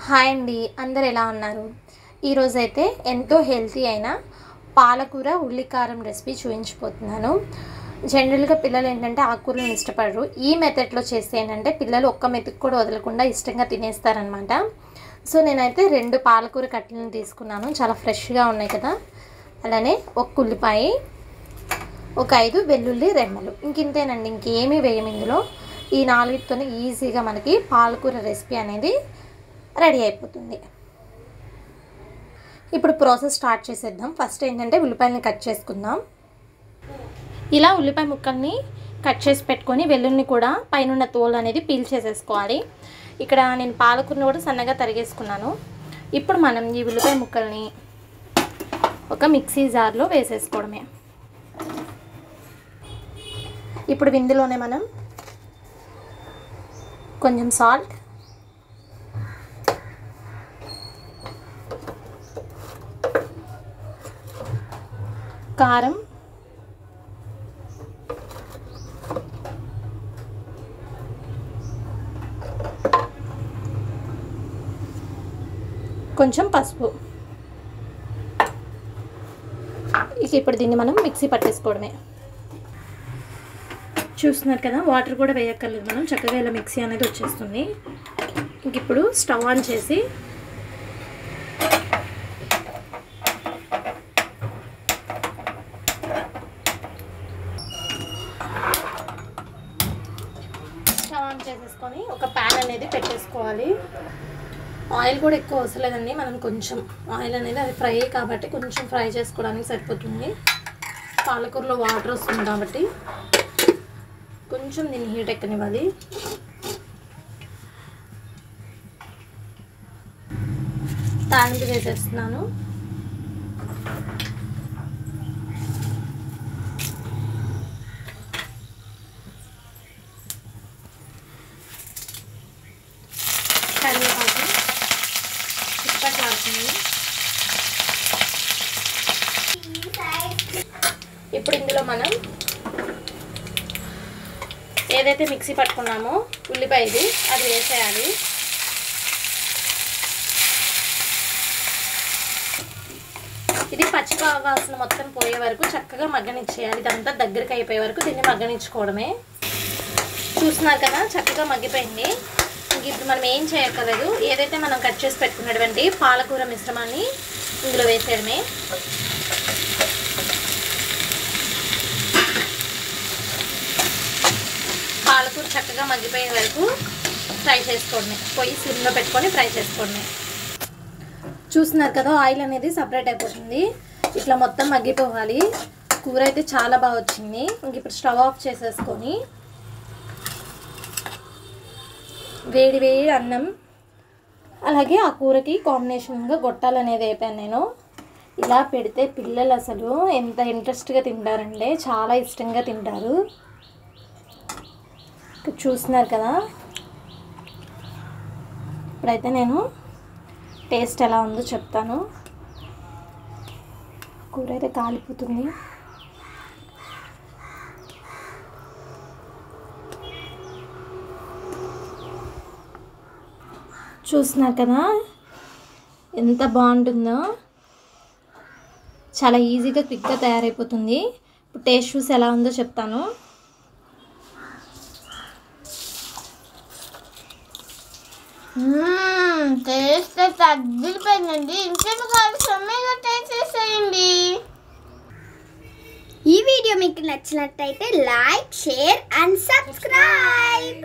Hi అండి, అందరు ఎలా ఉన్నారు? ఈరోజైతే ఎంతో హెల్తీ అయిన పాలకూర ఉల్లికారం రెసిపీ చూపించబోతున్నాను. జనరల్గా పిల్లలు ఏంటంటే ఆకుకూరలను ఇష్టపడరు. ఈ మెథడ్లో చేస్తే ఏంటంటే పిల్లలు ఒక్క మెతుకు కూడా వదలకుండా ఇష్టంగా తినేస్తారనమాట. సో నేనైతే 2 పాలకూర కట్టలను తీసుకున్నాను. చాలా ఫ్రెష్గా ఉన్నాయి కదా. అలానే ఒక ఉల్లిపాయ, ఒక 5 వెల్లుల్లి రెమ్మలు. ఇంకేంతేనండి, ఇంకేమీ వేయం ఇందులో. ఈ 4తోనే ఈజీగా మనకి పాలకూర రెసిపీ అనేది రెడీ అయిపోతుంది. ఇప్పుడు ప్రాసెస్ స్టార్ట్ చేసేద్దాం. ఫస్ట్ ఏంటంటే ఉల్లిపాయలని కట్ చేసుకుందాం. ఇలా ఉల్లిపాయ ముక్కల్ని కట్ చేసి పెట్టుకొని వెల్లుల్ని కూడా పైన తోలు అనేది పీల్ చేసేసుకోవాలి. ఇక్కడ నేను పాలకూరని కూడా సన్నగా తరిగేసుకున్నాను. ఇప్పుడు మనం ఈ ఉల్లిపాయ ముక్కల్ని ఒక మిక్సీ జార్లో వేసేసుకోవడమే. ఇప్పుడు ఇందులోనే మనం కొంచెం సాల్ట్, కారం, కొంచెం పసుపు, ఇప్పుడు దీన్ని మనం మిక్సీ పట్టేసుకోవడమే. చూస్తున్నారు కదా, వాటర్ కూడా వేయక్కర్లేదు మనం, చక్కగా ఇలా మిక్సీ అనేది వచ్చేస్తుంది. ఇంక ఇప్పుడు స్టవ్ ఆన్ చేసి చేసేసుకొని ఒక ప్యాన్ అనేది పెట్టేసుకోవాలి. ఆయిల్ కూడా ఎక్కువ అవసరం లేదండి, మనం కొంచెం ఆయిల్ అనేది అది ఫ్రై కాబట్టి కొంచెం ఫ్రై చేసుకోవడానికి సరిపోతుంది. పాలకూరలో వాటర్ వస్తుంది కాబట్టి కొంచెం దీన్ని హీట్ ఎక్కనివ్వాలి. తాలింపు వేసేస్తున్నాను. ఇప్పుడు ఇందులో మనం ఏదైతే మిక్సీ పట్టుకున్నామో ఉల్లిపాయది అది వేసేయాలి. ఇది పచ్చి వాసన మొత్తం పోయే వరకు చక్కగా మగ్గనిచ్చేయాలి. ఇదంతా దగ్గరికి అయిపోయే వరకు దీన్ని మగ్గనిచ్చుకోవడమే. చూస్తున్నారు కదా, చక్కగా మగ్గిపోయింది. ఇంక ఇప్పుడు మనం ఏం చేయక్కర్లేదు, ఏదైతే మనం కట్ చేసి పెట్టుకున్నటువంటి పాలకూర మిశ్రమాన్ని ఇందులో వేసేయడమే. పాలకూర చక్కగా మగ్గిపోయే వరకు ఫ్రై చేసుకోవడమే. పొయ్యి సిమ్లో పెట్టుకొని ఫ్రై చేసుకోవడమే. చూస్తున్నారు కదా, ఆయిల్ అనేది సపరేట్ అయిపోతుంది. ఇట్లా మొత్తం మగ్గిపోవాలి. కూర అయితే చాలా బాగా వచ్చింది. ఇంక ఇప్పుడు స్టవ్ ఆఫ్ చేసేసుకొని వేడి వేడి అన్నం అలాగే ఆ కూరకి కాంబినేషన్గా గొట్టాలు అనేది వేపాను నేను. ఇలా పెడితే పిల్లలు అసలు ఎంత ఇంట్రెస్ట్గా తింటారంటే చాలా ఇష్టంగా తింటారు. చూస్తున్నారు కదా, ఇప్పుడైతే నేను టేస్ట్ ఎలా ఉందో చెప్తాను. కూర అయితే కాలిపోతుంది. చూస్తున్నారు కదా ఎంత బాగుంటుందో. చాలా ఈజీగా క్విక్గా తయారైపోతుంది. ఇప్పుడు టేస్ట్ చూసి ఎలా ఉందో చెప్తాను. టేస్ట్ తగ్గిపోయిందండి. ఇంకేమి కావాలి, సమ్మగా టేస్ట్ చేసేయండి. ఈ వీడియో మీకు నచ్చినట్టయితే లైక్, షేర్ అండ్ సబ్స్క్రైబ్.